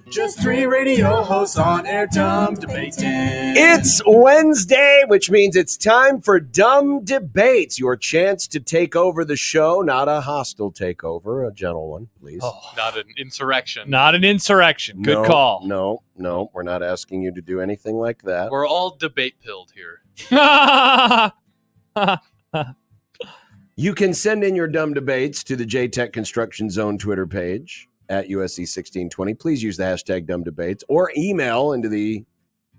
Just three radio hosts on air, dumb debating. It's Wednesday, which means it's time for Dumb Debates, your chance to take over the show. Not a hostile takeover, a gentle one, please. Not an insurrection. Not an insurrection. Good call. No, we're not asking you to do anything like that. We're all debate-pilled here. You can send in your dumb debates to the JTech Construction Zone Twitter page at USC 1620. Please use the hashtag dumb debates or email into the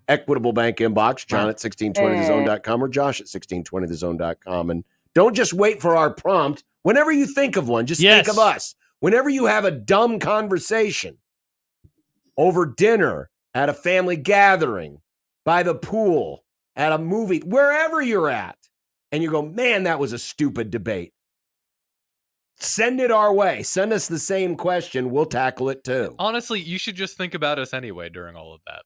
Equitable Bank inbox, John at 1620thezone.com or Josh at 1620thezone.com. And don't just wait for our prompt. Whenever you think of one, just think of us. Whenever you have a dumb conversation over dinner, at a family gathering, by the pool, at a movie, wherever you're at, and you go, man, that was a stupid debate. Send it our way. Send us the same question. We'll tackle it too. Honestly, you should just think about us anyway during all of that.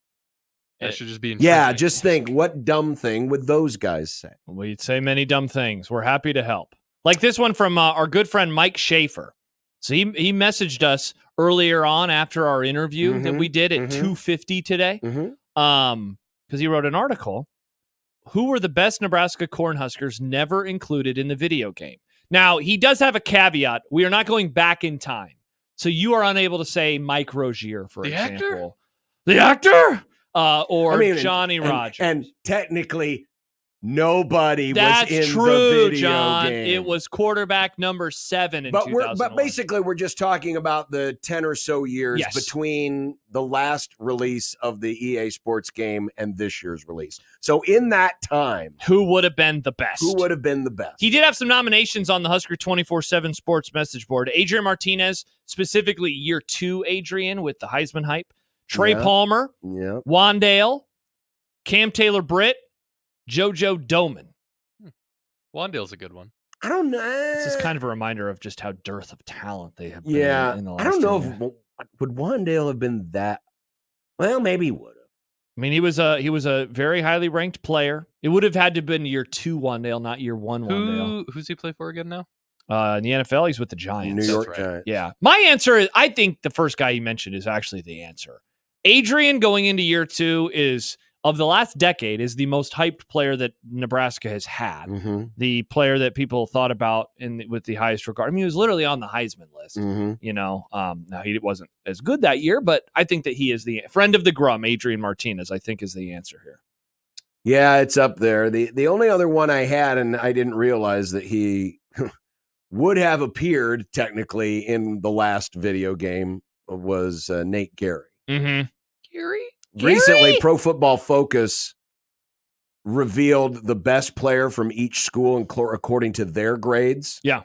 That should just be Yeah, just think, what dumb thing would those guys say? We'd say many dumb things. We're happy to help. Like this one from our good friend Mike Schaefer. So he messaged us earlier on after our interview that we did at 2:50 today. Because he wrote an article. Who were the best Nebraska Cornhuskers never included in the video game? Now, he does have a caveat. We are not going back in time. So you are unable to say Mike Rozier, for example. The actor? Or Johnny Rogers. And technically, nobody That's was in true, the video John. game. It was quarterback number 7 in 2001. But basically, we're just talking about the 10 or so years between the last release of the EA Sports game and this year's release. So in that time, who would have been the best? Who would have been the best? He did have some nominations on the Husker 24/7 Sports message board. Adrian Martinez, specifically year 2 Adrian with the Heisman hype. Trey Palmer, Wandale, Cam Taylor-Britt, JoJo Doman. Wandale's a good one. I don't know. This is kind of a reminder of just how dearth of talent they have been in the last I don't know year. if would Wandale have been that. Well, maybe he would have. I mean, he was a very highly ranked player. It would have had to have been year 2 Wandale, not year 1 Wandale. Who's he play for again now? In the NFL, he's with the Giants. New York Giants. Yeah. My answer is, I think the first guy you mentioned is actually the answer. Adrian going into year 2 is, of the last decade, is the most hyped player that Nebraska has had. The player that people thought about with the highest regard. I mean, he was literally on the Heisman list. Now he wasn't as good that year, but I think that he is the friend of the Grum, Adrian Martinez, I think is the answer here. Yeah, it's up there. The only other one I had, and I didn't realize that he would have appeared technically in the last video game, was Nate Gary. Gary? Recently, Pro Football Focus revealed the best player from each school according to their grades. Yeah.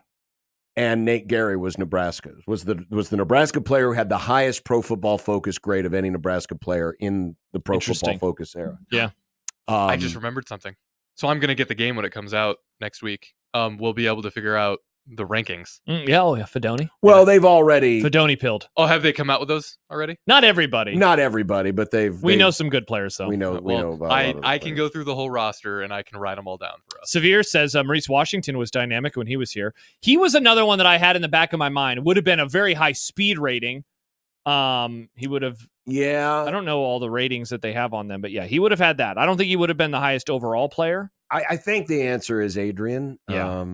And Nate Gary was Nebraska's. Was the Nebraska player who had the highest Pro Football Focus grade of any Nebraska player in the Pro Football Focus era. Yeah. I just remembered something. So I'm going to get the game when it comes out next week. We'll be able to figure out the rankings. Fedoni. Well, they've already Fedoni pilled. Oh, have they come out with those already? Not everybody, but we know some good players though. We know about. I can go through the whole roster and I can write them all down for us. Severe says Maurice Washington was dynamic when he was here. He was another one that I had in the back of my mind. It would have been a very high speed rating. He would have. Yeah. I don't know all the ratings that they have on them, but yeah, he would have had that. I don't think he would have been the highest overall player. I think the answer is Adrian. Yeah.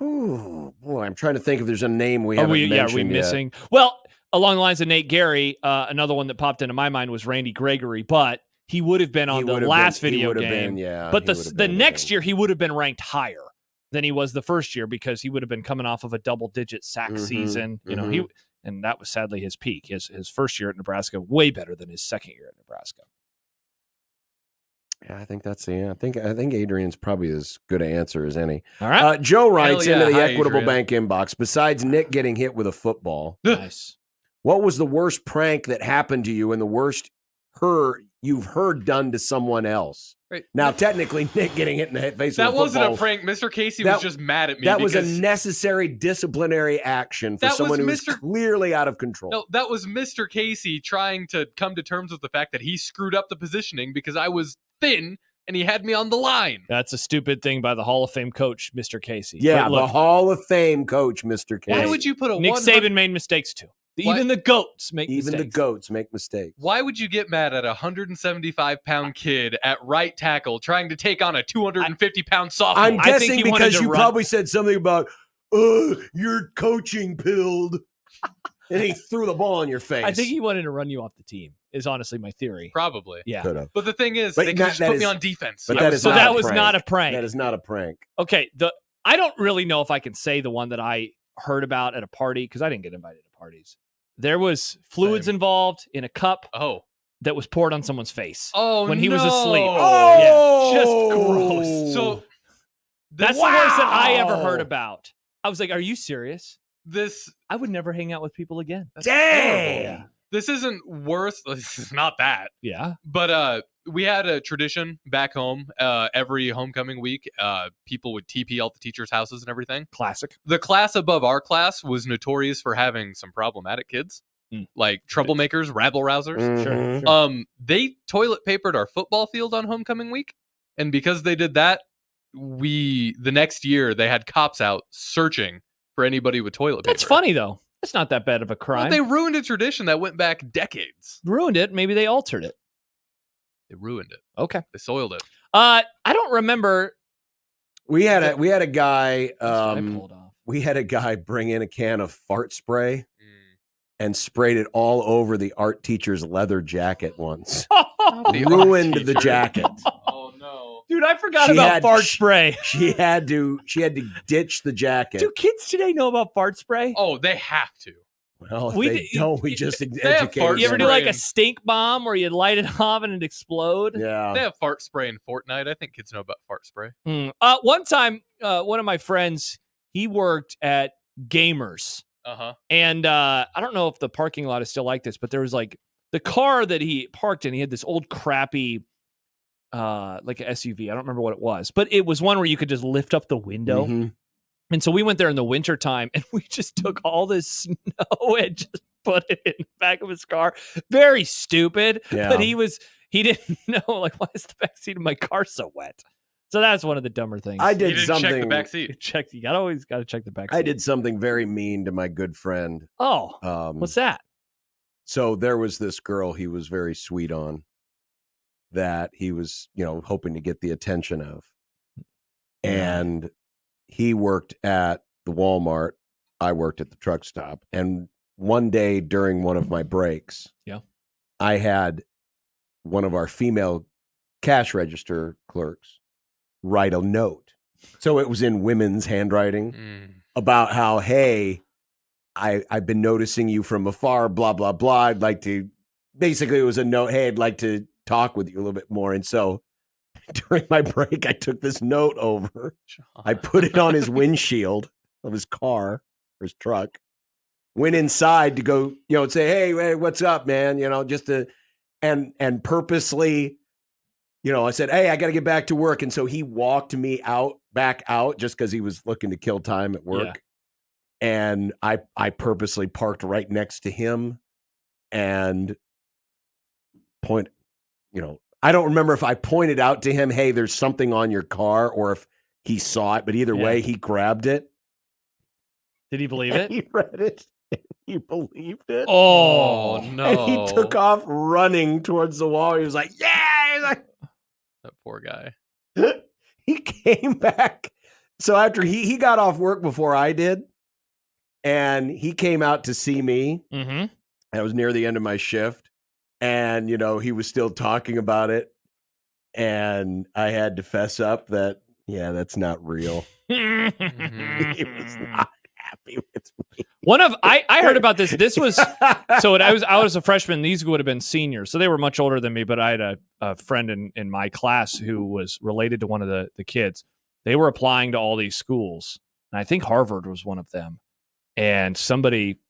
Boy, I'm trying to think if there's a name we haven't mentioned are we missing? Well, along the lines of Nate Gary, another one that popped into my mind was Randy Gregory, but he would have been on the last video game. But the next year, he would have been ranked higher than he was the first year because he would have been coming off of a double-digit sack season. And that was sadly his peak. His first year at Nebraska, way better than his second year at Nebraska. Yeah, I think that's the I think Adrian's probably as good an answer as any. All right. Joe writes into the Hi, Equitable Adrian. Bank inbox, besides Nick getting hit with a football, Nice. what was the worst prank that happened to you and the worst you've heard done to someone else? Right. Now, technically, Nick getting hit in the face with a That football. wasn't a prank. Mr. Casey was just mad at me. That was a necessary disciplinary action for someone who was clearly out of control. No, that was Mr. Casey trying to come to terms with the fact that he screwed up the positioning because I was thin and he had me on the line. That's a stupid thing by the Hall of Fame coach, Mr. Casey. Yeah, the Hall of Fame coach, Mr. Casey. Why would you put a Nick Saban made mistakes too. Even the goats make Even mistakes. the goats make mistakes. Why would you get mad at a 175-pound kid at right tackle trying to take on a 250-pound sophomore? I'm I think guessing he wanted because to you run- probably said something about, you're coaching pilled. And he threw the ball in your face. I think he wanted to run you off the team, is honestly my theory. Probably. Yeah. could have. But the thing is, But they could that- just that put me is- on defense. but I that was is So not that a was prank. not a prank. That is not a prank. Okay, I don't really know if I can say the one that I heard about at a party because I didn't get invited to parties. There was fluids Same. involved in a cup Oh. that was poured on someone's face. Oh, When he was asleep. Oh, Yeah, just gross. So That's the worst that I ever Wow. heard about. I was like, "Are you serious? this I would never hang out with people again." that's Dang. terrible. This isn't worse. This is not that. Yeah. But we had a tradition back home. Every homecoming week, people would TP all the teachers' houses and everything. Classic. The class above our class was notorious for having some problematic kids, like troublemakers, rabble rousers. Mhm. Sure. They toilet papered our football field on homecoming week, and because they did that, the next year they had cops out searching for anybody with toilet paper. That's funny though. That's not that bad of a crime. Well, they ruined a tradition that went back decades. ruined it. Maybe they altered it. They ruined it. Okay. They soiled it. I don't remember. We had a guy. That's what I pulled off. We had a guy bring in a can of fart spray Mm. and sprayed it all over the art teacher's leather jacket once. The art Ruined the teacher. jacket. Oh no. Dude, I forgot She about had- fart spray. She had to ditch the jacket. Do kids today know about fart spray? Oh, they have to. Well, if We they did- don't, we just have educate fart You ever do them. like a spraying. stink bomb where you light it off and it explode? Yeah. They have fart spray in Fortnite. I think kids know about fart spray. One time, one of my friends, he worked at Gamers. Uh-huh. And I don't know if the parking lot is still like this, but there was like the car that he parked in, he had this old crappy like an SUV. I don't remember what it was, but it was one where you could just lift up the window. Mhm. And so we went there in the wintertime and we just took all this snow and just put it in the back of his car. Very stupid. Yeah. But he didn't know, like, why is the backseat of my car so wet? So that's one of the dumber things. I You did didn't something. check the back seat. Check. You always got to check the back. I did something very mean to my good friend. Oh, what's that? So there was this girl he was very sweet on that he was, hoping to get the attention of. And he worked at the Walmart. I worked at the truck stop. And one day during one of my breaks, Yeah. I had one of our female cash register clerks write a note. So it was in women's handwriting Mm. about how, hey, I've been noticing you from afar, blah, blah, blah. I'd like to, basically it was a note, hey, I'd like to talk with you a little bit more. And so during my break, I took this note over. I put it on his windshield of his car or his truck, went inside to go, say, hey, what's up, man? Just to, and purposely, I said, hey, I got to get back to work. And so he walked me back out just because he was looking to kill time at work. Yeah. And I purposely parked right next to him and I don't remember if I pointed out to him, hey, there's something on your car, or if he saw it, but either Yeah. way, he grabbed it. Did he believe and it? He read it. And he believed it. Oh no. And he took off running towards the wall. He was like, yeah. He's like, That poor guy. he came back. So after he got off work before I did, and he came out to see me. Mm-hmm. I was near the end of my shift, and he was still talking about it, and I had to fess up that that's not real. He was not happy with me. I heard about this. This was so I was a freshman. These would have been seniors, so they were much older than me. But I had a friend in my class who was related to one of the kids. They were applying to all these schools, and I think Harvard was one of them. And somebody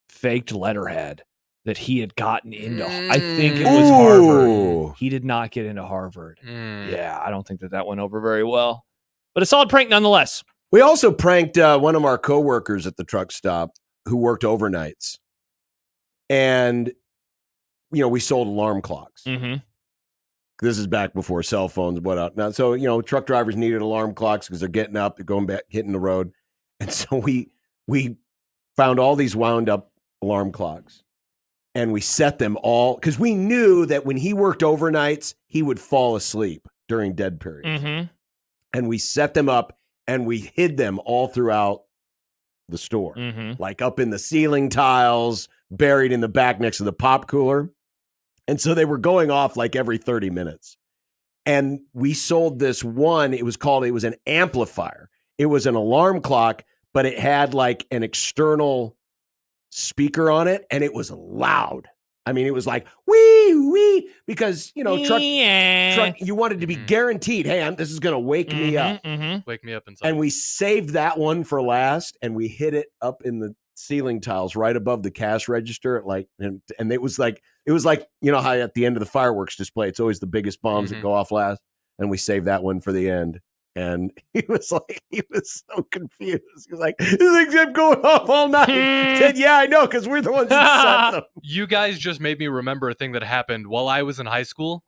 faked letterhead that he had gotten into. I think it was Harvard. Ooh. He did not get into Harvard. Mm. Yeah, I don't think that went over very well. But a solid prank nonetheless. We also pranked one of our coworkers at the truck stop who worked overnights. And, we sold alarm clocks. Mm-hmm. This is back before cell phones and whatnot. Now, so, truck drivers needed alarm clocks because they're getting up, they're going back, hitting the road. And so we found all these wound up alarm clocks. And we set them all because we knew that when he worked overnights, he would fall asleep during dead periods. Mm-hmm. And we set them up and we hid them all throughout the store, Mm-hmm. like up in the ceiling tiles, buried in the back next to the pop cooler. And so they were going off like every 30 minutes. And we sold this one. It was an amplifier. It was an alarm clock, but it had like an external speaker on it, and it was loud. I mean, it was like wee, because truck, you wanted to be guaranteed. Hey, this is going to wake me up. Mm-hmm. Wake me up inside. And we saved that one for last, and we hid it up in the ceiling tiles right above the cash register. And it was like how at the end of the fireworks display, it's always the biggest bombs that go off last, and we saved that one for the end. And he was so confused. He was like, "This thing kept going off all night." He said, "Yeah, I know, because we're the ones that set them." You guys just made me remember a thing that happened while I was in high school.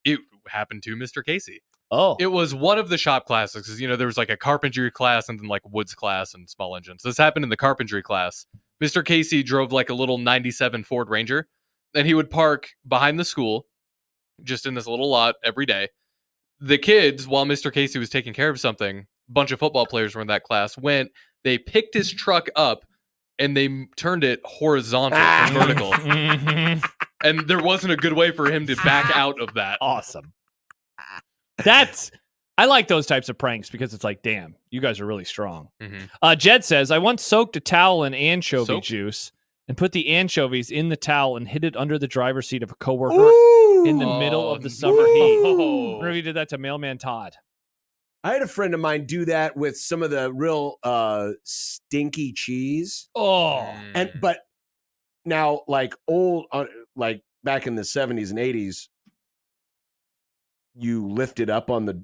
It happened to Mr. Casey. Oh. It was one of the shop classes, because there was like a carpentry class and then like woods class and small engines. This happened in the carpentry class. Mr. Casey drove like a little 97 Ford Ranger, and he would park behind the school, just in this little lot every day. The kids, while Mr. Casey was taking care of something, a bunch of football players were in that class, they picked his truck up and they turned it horizontal and vertical. Mm-hmm. And there wasn't a good way for him to back out of that. Awesome. I like those types of pranks because it's like, damn, you guys are really strong. Mm-hmm. Jed says, I once soaked a towel in anchovy Soap? juice and put the anchovies in the towel and hid it under the driver's seat of a coworker in the middle of the summer heat. I wonder if you did that to Mailman Todd. I had a friend of mine do that with some of the real stinky cheese. Oh. But now, like old, like back in the 70s and 80s, you lift it up on the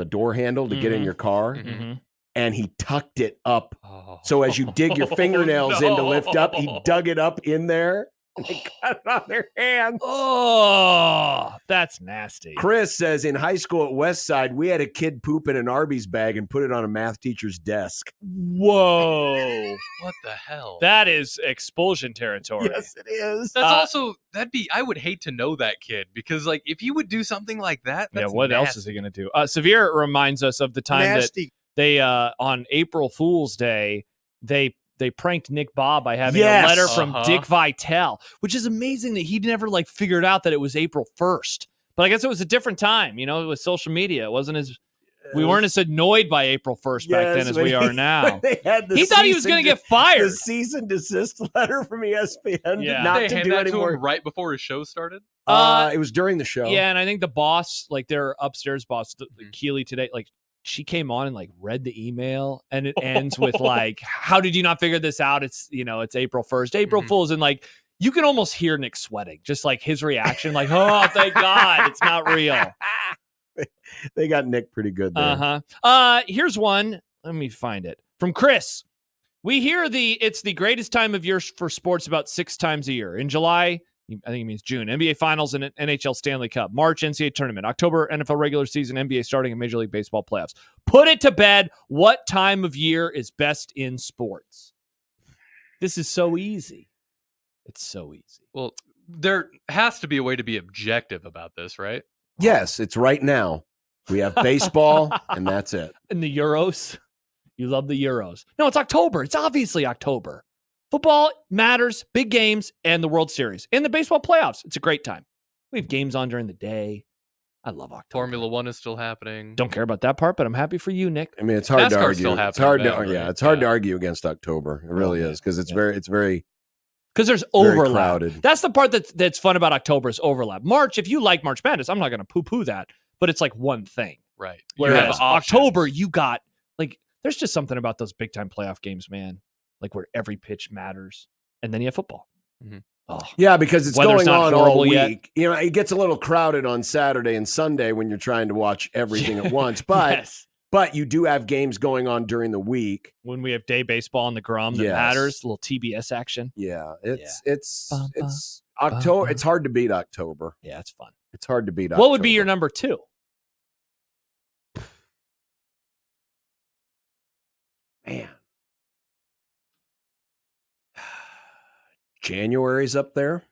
door handle to get in your car, Mm-hmm. and he tucked it up. Oh. So as you dig your fingernails in to lift up, he dug it up in there. And they got it on their hands. Oh, that's nasty. Chris says in high school at Westside, we had a kid poop in an Arby's bag and put it on a math teacher's desk. Whoa. What the hell? That is expulsion territory. Yes, it is. That's I would hate to know that kid, because like if you would do something like that, that's what else nasty. is he going to do? Severe reminds us of the time Nasty. that they on April Fool's Day they pranked Nick Bob by having Yes. a letter from Dick Vitale, which is amazing that he never like figured out that it was April 1st. But I guess it was a different time, with social media. It wasn't as we weren't as annoyed by April 1st back then as we are now. They had He thought he was going to get the fired. cease and desist letter from ESPN Yeah. not Did they to hand do that to anymore. him right before his show started? It was during the show. Yeah, and I think the boss, like their upstairs boss, Keely today, like she came on and like read the email, and it ends with like, "How did you not figure this out? It's it's April 1st, April Fool's," and like you can almost hear Nick sweating, just like his reaction, like, "Oh, thank God, it's not real." They got Nick pretty good there. Here's one. Let me find it from Chris. We hear it's the greatest time of year for sports about 6 times a year. In July, I think it means June, NBA Finals and NHL Stanley Cup. March, NCAA Tournament. October, NFL regular season, NBA starting, and Major League Baseball playoffs. Put it to bed. What time of year is best in sports? This is so easy. It's so easy. Well, there has to be a way to be objective about this, right? Yes, it's right now. We have baseball, and that's it. And the Euros. You love the Euros. No, it's October. It's obviously October. Football matters, big games, and the World Series. And the baseball playoffs. It's a great time. We have games on during the day. I love October. Formula One is still happening. Don't care about that part, but I'm happy for you, Nick. I mean, it's hard to NASCAR's argue. still It's happening hard now, to right? it's hard to Yeah. argue against October. It really is, because it's very Because there's very overlap. crowded. That's the part that's fun about October is overlap. March, if you like March Madness, I'm not going to poo-poo that, but it's like one thing. Right. Whereas have options. October, you got like there's just something about those big time playoff games, man. Like where every pitch matters, and then you have football. Mhm. Oh, Yeah, because it's Weather's going not on all horrible week. yet. It gets a little crowded on Saturday and Sunday when you're trying to watch everything at once. But yes. but you do have games going on during the week. When we have day baseball on the Grum that Yes. matters, a little TBS action. Yeah, it's Bum, it's October. bum. It's hard to beat October. Yeah, it's fun. It's hard to beat October. What would be your number 2? Man. January's up there.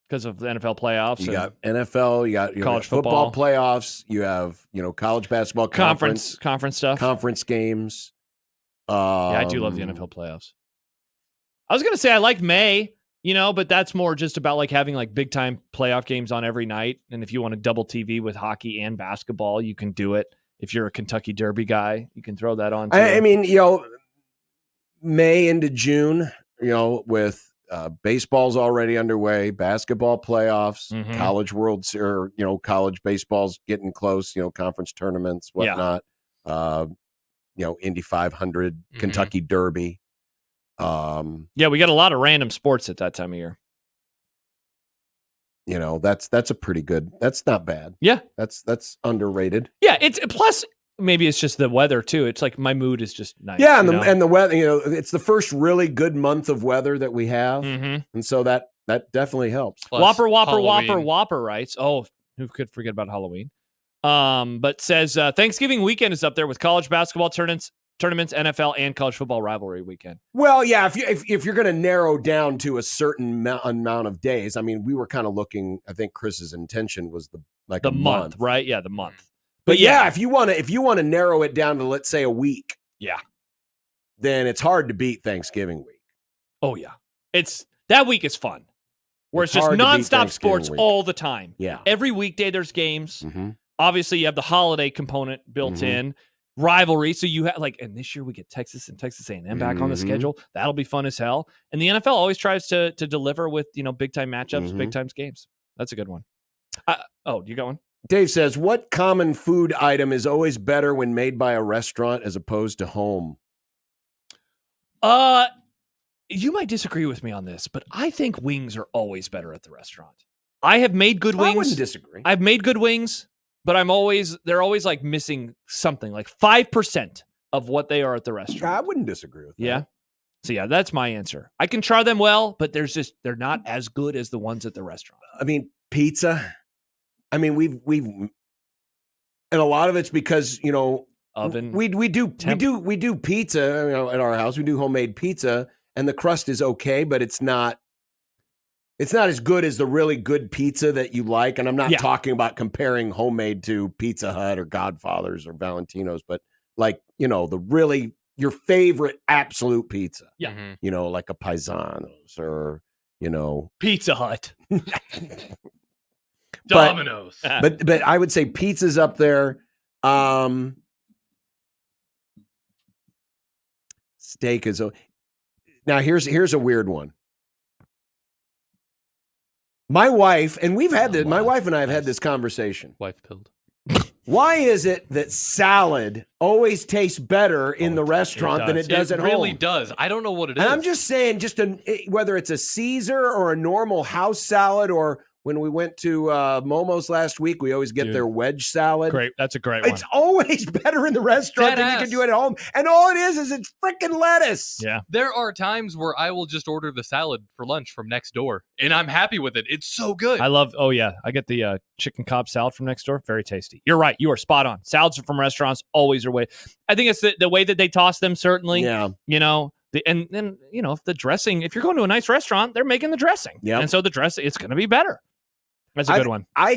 because of the NFL playoffs. You and got NFL, you got college football football. playoffs, you have, college basketball conference stuff. conference games. Yeah, I do love the NFL playoffs. I was going to say I like May, but that's more just about like having like big time playoff games on every night. And if you want to double TV with hockey and basketball, you can do it. If you're a Kentucky Derby guy, you can throw that on too. I mean, May into June, with baseball's already underway, basketball playoffs, Mhm. college world or college baseball's getting close, conference tournaments, Yeah. whatnot. Indy 500, Kentucky Derby. Yeah, we got a lot of random sports at that time of year. That's a pretty good. That's not bad. Yeah. That's underrated. Yeah, it's plus maybe it's just the weather too. It's like my mood is just nice. Yeah, and the weather, it's the first really good month of weather that we have, Mhm. and so that definitely helps. Plus Whopper writes. Oh, who could forget about Halloween? But says Thanksgiving weekend is up there with college basketball tournaments, NFL, and college football rivalry weekend. Well, yeah, if you're going to narrow down to a certain amount of days, I mean, we were kind of looking. I think Chris's intention was the The month, right? Yeah, the month. But yeah, if you want to narrow it down to, let's say, a week, yeah, then it's hard to beat Thanksgiving week. Oh yeah, that week is fun, where it's just hard to beat nonstop sports Thanksgiving week. all the time. Yeah. Every weekday there's games. Mm-hmm. Obviously, you have the holiday component built Mhm. in. Rivalry, so you have and this year we get Texas and Texas A&M back on the Mhm. schedule. That'll be fun as hell. And the NFL always tries to deliver with big time matchups, Mhm. big time games. That's a good one. You got one? Dave says, what common food item is always better when made by a restaurant as opposed to home? You might disagree with me on this, but I think wings are always better at the restaurant. I have made good wings. I wouldn't disagree. I've made good wings, but they're always like missing something, like 5% of what they are at the restaurant. I wouldn't disagree with that. Yeah. So yeah, that's my answer. I can try them well, but they're not as good as the ones at the restaurant. I mean, pizza. I mean, we've and a lot of it's because, Oven. we do pizza, at our house. We do homemade pizza, and the crust is okay, but it's not as good as the really good pizza that you like. And I'm not talking about comparing homemade to Pizza Hut or Godfather's or Valentino's, but like, the really your favorite absolute pizza. Yeah. Mhm. Like a Paisanos or, Pizza Hut. Domino's. but I would say pizza's up there. Steak is now here's a weird one. My wife, and we've had this, my wife and I have had this conversation. Wife pilled. Why is it that salad always tastes better in the restaurant than it does at home? It really does. I don't know what it is. And I'm just saying, whether it's a Caesar or a normal house salad, or when we went to Momo's last week, we always get their wedge salad. Great. That's a great one. It's always better in the restaurant than you can do it at home. And all it is it's freaking lettuce. Yeah. There are times where I will just order the salad for lunch from next door, and I'm happy with it. It's so good. I get the chicken Cobb salad from next door. Very tasty. You're right. You are spot on. Salads from restaurants always are way. I think it's the way that they toss them, certainly. Yeah. And then, if the dressing, if you're going to a nice restaurant, they're making the dressing. Yep. And so the dressing, it's going to be better. That's a good one. I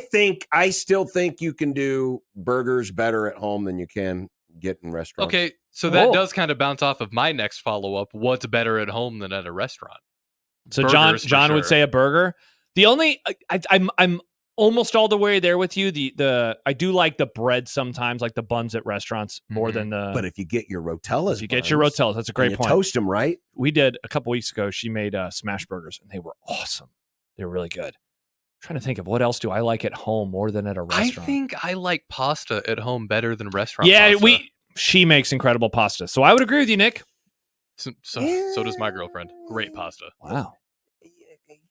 still think you can do burgers better at home than you can get in restaurants. Okay, so that does kind of bounce off of my next follow-up. What's better at home than at a restaurant? So Burgers, for John would sure. say a burger. The only I'm almost all the way there with you. I do like the bread sometimes, like the buns at restaurants more than the. But if you get your Rotellas, that's a great point. Toast them right. We did a couple weeks ago. She made smash burgers, and they were awesome. They were really good. Trying to think of what else do I like at home more than at a restaurant. I think I like pasta at home better than restaurant Yeah, pasta. she makes incredible pasta. So I would agree with you, Nick. So does my girlfriend. Great pasta. Wow.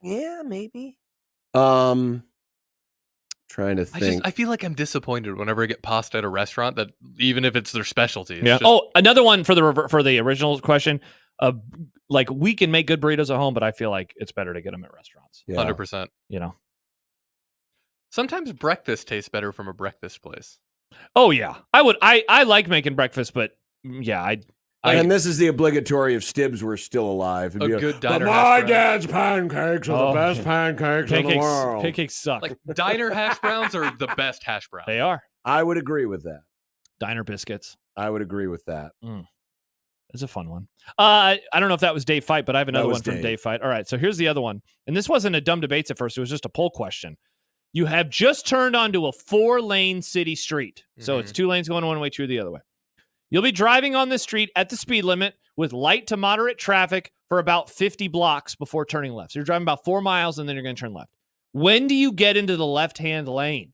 Yeah, maybe. Trying to think. I feel like I'm disappointed whenever I get pasta at a restaurant, that even if it's their specialty. It's Yeah. just- Another one for the original question. Like we can make good burritos at home, but I feel like it's better to get them at restaurants. Yeah. 100%. Sometimes breakfast tastes better from a breakfast place. Oh yeah, I would. I like making breakfast, but yeah, And this is the obligatory if Stibbs were still alive. It'd A be good "But diner my hash brown." dad's pancakes are the best pancakes in the world. Pancakes suck. Like diner hash browns are the best hash browns. They are. I would agree with that. Diner biscuits. I would agree with that. It's a fun one. I don't know if that was Dave Fight, but I have another was one from Dave. Dave Fight. All right, so here's the other one. And this wasn't a dumb debates at first. It was just a poll question. You have just turned onto a 4-lane city street. So it's 2 lanes going one way, 2 the other way. You'll be driving on the street at the speed limit with light to moderate traffic for about 50 blocks before turning left. So you're driving about 4 miles and then you're going to turn left. When do you get into the left-hand lane?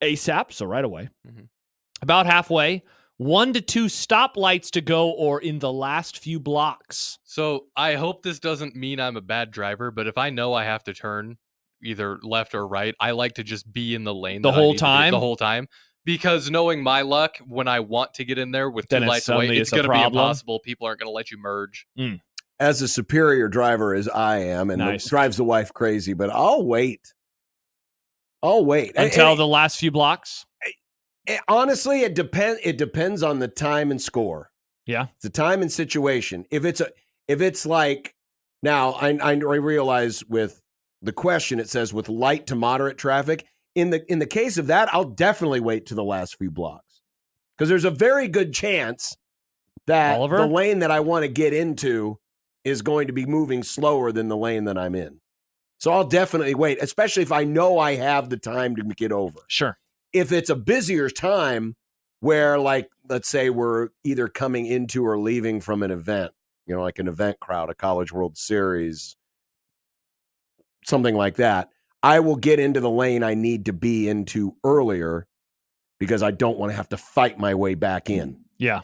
ASAP, so right away. About halfway. 1 to 2 stoplights to go or in the last few blocks. So I hope this doesn't mean I'm a bad driver, but if I know I have to turn either left or right, I like to just be in the lane The that I whole need to be time? the whole time. Because knowing my luck, when I want to get in there with 2 Then lights suddenly away, it's it's a going to be problem. impossible. People aren't going to let you merge. As a superior driver as I am, and Nice. it drives the wife crazy, but I'll wait. Until the last few blocks? Honestly, it depends on the time and score. Yeah. It's the time and situation. If it's like now, I realize with the question it says with light to moderate traffic. In the case of that, I'll definitely wait to the last few blocks because there's a very good chance that Oliver? the lane that I want to get into is going to be moving slower than the lane that I'm in. So I'll definitely wait, especially if I know I have the time to get over. Sure. If it's a busier time where, like, let's say we're either coming into or leaving from an event, like an event crowd, a College World Series, something like that, I will get into the lane I need to be into earlier because I don't want to have to fight my way back in. Yeah.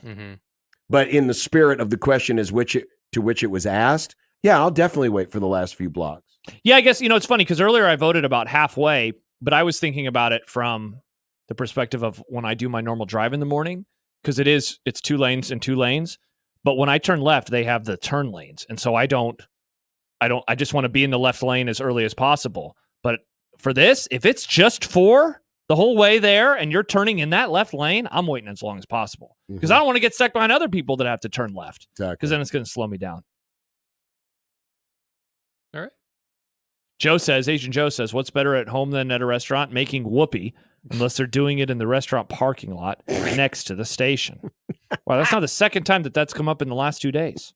But in the spirit of the question to which it was asked, yeah, I'll definitely wait for the last few blocks. Yeah, I guess, it's funny because earlier I voted about halfway, but I was thinking about it from the perspective of when I do my normal drive in the morning, because it's 2 lanes and 2 lanes. But when I turn left, they have the turn lanes. And so I just want to be in the left lane as early as possible. But for this, if it's just 4 the whole way there and you're turning in that left lane, I'm waiting as long as possible because I don't want to get stuck behind other people that have to turn left because then it's going to slow me down. All right. Asian Joe says, what's better at home than at a restaurant? Making whoopee, unless they're doing it in the restaurant parking lot next to the station. Wow, that's not the second time that's come up in the last 2 days.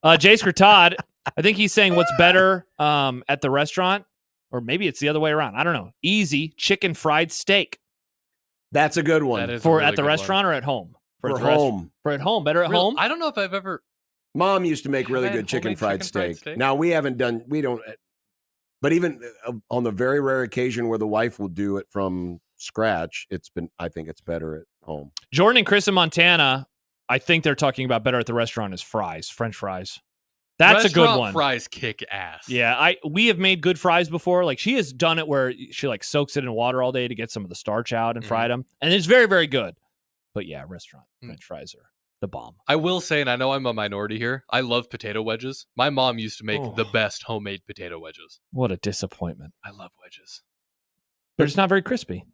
Jace Todd, I think he's saying what's better at the restaurant, or maybe it's the other way around. I don't know. Easy chicken fried steak. That's a good one. That is a For really at the good restaurant or at home? For home. For at home. Better at one. home? I don't know if I've ever. Mom used to make really Have I had good chicken homemade fried chicken fried steak. steak? Now we don't, but even on the very rare occasion where the wife will do it from scratch, I think it's better at home. Jordan and Chris in Montana, I think they're talking about better at the restaurant is fries, French fries. That's a good Restaurant one. Fries kick ass. Yeah, we have made good fries before. Like she has done it where she like soaks it in water all day to get some of the starch out and fried them, and it's very, very good. But yeah, restaurant French fries are the bomb. I will say, and I know I'm a minority here, I love potato wedges. My mom used to make the best homemade potato wedges. What a disappointment! I love wedges. They're just not very crispy.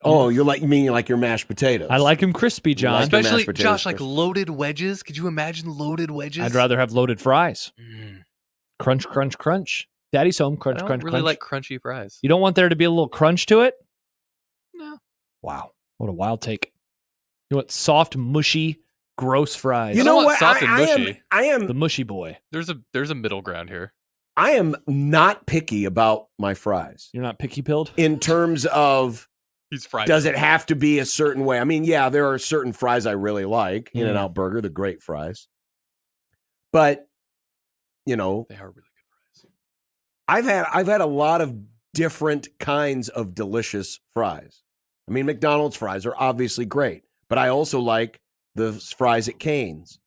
Oh, you mean like your mashed potatoes? I like them crispy, John. Like your mashed Especially, potatoes Josh, like crispy. loaded wedges. Could you imagine loaded wedges? I'd rather have loaded fries. Mm. Crunch, crunch, crunch. Daddy's home. Crunch, I don't crunch, really crunch. like crunchy fries. You don't want there to be a little crunch to it? No. Wow, what a wild take. You want soft, mushy, gross fries? You I know don't want what? soft and mushy. I am The mushy boy. There's a middle ground here. I am not picky about my fries You're not picky pilled? in terms of He's fried. does it have to be a certain way? I mean, yeah, there are certain fries I really like. In-N-Out Burger, the great fries. But They are really good fries. I've had a lot of different kinds of delicious fries. I mean, McDonald's fries are obviously great, but I also like the fries at Cane's,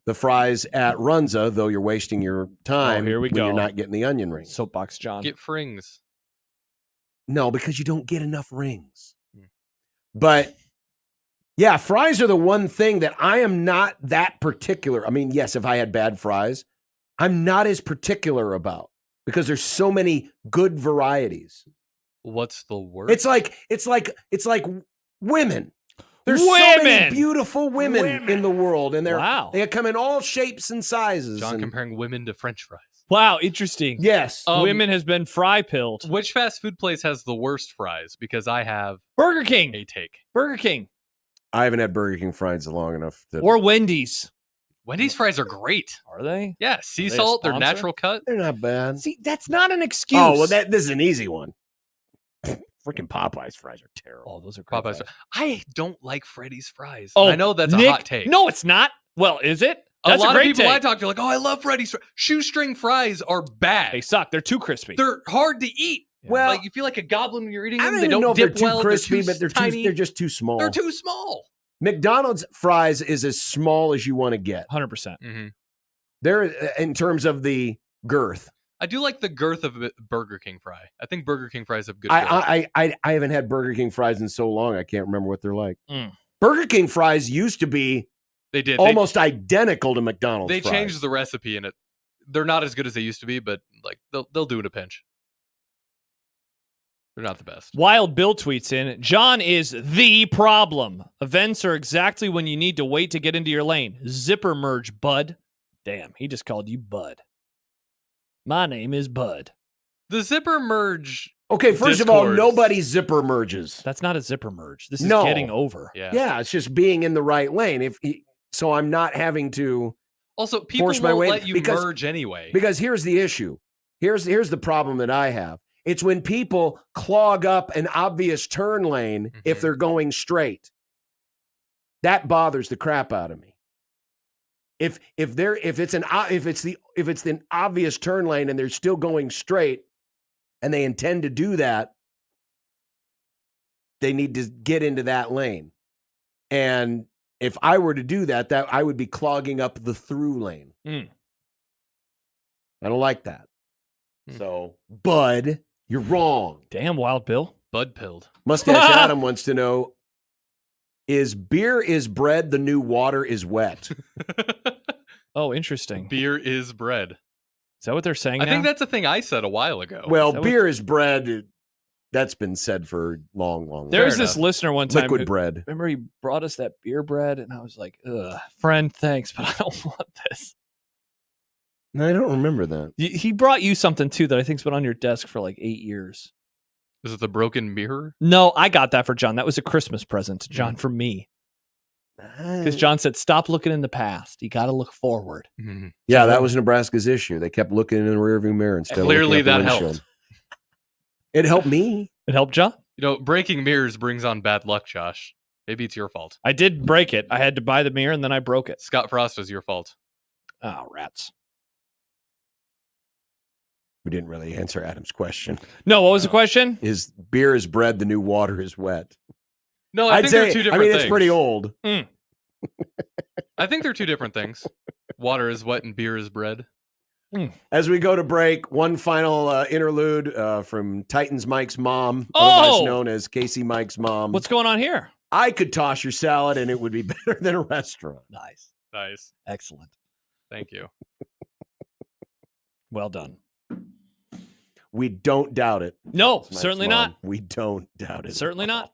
the fries at Runza, though you're wasting your time here we when go. you're not getting the onion rings. Soapbox John. Get frings. No, because you don't get enough rings. But yeah, fries are the one thing that I am not that particular. I mean, yes, if I had bad fries, I'm not as particular about because there's so many good varieties. What's the word? It's like women. There's so many Women! beautiful women in the world, and Wow. they come in all shapes and sizes. John and- comparing women to French fries. Wow, interesting. yes. Women has been fry pilled. Which fast food place has the worst fries? Because I have Burger King. a take. Burger King. I haven't had Burger King fries long enough to. Or Wendy's. Wendy's fries are great. Are they? Yeah, sea Are they a salt, they're sponsor? natural cut. they're not bad. See, that's not an excuse. Oh well, this is an easy one. Freaking Popeyes fries are terrible. Oh, those are great. Popeyes. fries. I don't like Freddy's fries. Oh, I know that's Nick, a hot take. No, it's not. Well, is it? That's a lot great of people I take. talk to are like, oh, I love Freddy's. Shoestring fries are bad. They suck. They're too crispy. They're hard to eat. Well, Like you feel like a goblin when you're eating I them. don't They even don't know if they're dip too well. crispy, they're but they're tiny. they're just too small. They're too small. McDonald's fries is as small as you want to get. 100%. Mm-hmm. They're in terms of the girth. I do like the girth of a Burger King fry. I think Burger King fries have good. girth. I haven't had Burger King fries in so long. I can't remember what they're like. Mm. Burger King fries used to be They did almost identical to McDonald's. They fries. changed the recipe in it. They're not as good as they used to be, but like they'll do it a pinch. They're not the best. Wild Bill tweets in, John is the problem. Events are exactly when you need to wait to get into your lane. Zipper merge, bud. Damn, he just called you Bud. My name is Bud. The zipper merge. Okay, first of all, Discords. nobody zipper merges. That's not a zipper merge. This is No. getting over. Yeah. Yeah, it's just being in the right lane. So I'm not having to. Also, people Force my won't way- let you because- merge anyway. Because here's the issue. Here's the problem that I have. It's when people clog up an obvious turn lane if Mhm. they're going straight. That bothers the crap out of me. If it's an obvious turn lane and they're still going straight and they intend to do that, they need to get into that lane. And if I were to do that I would be clogging up the through lane. Mm. I don't like that. Hmm. So, Bud, you're wrong. Damn, Wild Bill. Bud pilled. Mustache Adam wants to know, is beer is bread the new water is wet? Oh, interesting. Beer is bread. Is that what they're saying I now? think that's a thing I said a while ago. Well, Is that what- beer is bread. That's been said for long. There was Fair this enough. listener one time. Liquid who- bread. Remember he brought us that beer bread, and I was like, ugh, friend, thanks, but I don't want this. No, I don't remember that. He brought you something too that I think's been on your desk for like 8 years. Is it the broken mirror? No, I got that for John. That was a Christmas present to John from me. Because John said, stop looking in the past. You got to look forward. Mm-hmm. Yeah, that was Nebraska's issue. They kept looking in the rearview mirror instead of Clearly looking out the that windshield. helped. It helped me. It helped John? You know, breaking mirrors brings on bad luck, Josh. Maybe it's your fault. I did break it. I had to buy the mirror and then I broke it. Scott Frost is your fault. Oh, rats. We didn't really answer Adam's question. No, what was the question? Is beer is bread, the new water is wet? No, I I'd think say, they're two different things. it's pretty old. I think they're two different things. Water is wet and beer is bread. As we go to break, one final interlude from Titans Mike's mom, otherwise Oh! known as Casey Mike's mom. What's going on here? I could toss your salad and it would be better than a restaurant. Nice. Nice. Excellent. Thank you. Well done. We don't doubt it. No, Mike's certainly mom. not. We don't doubt it. Certainly not.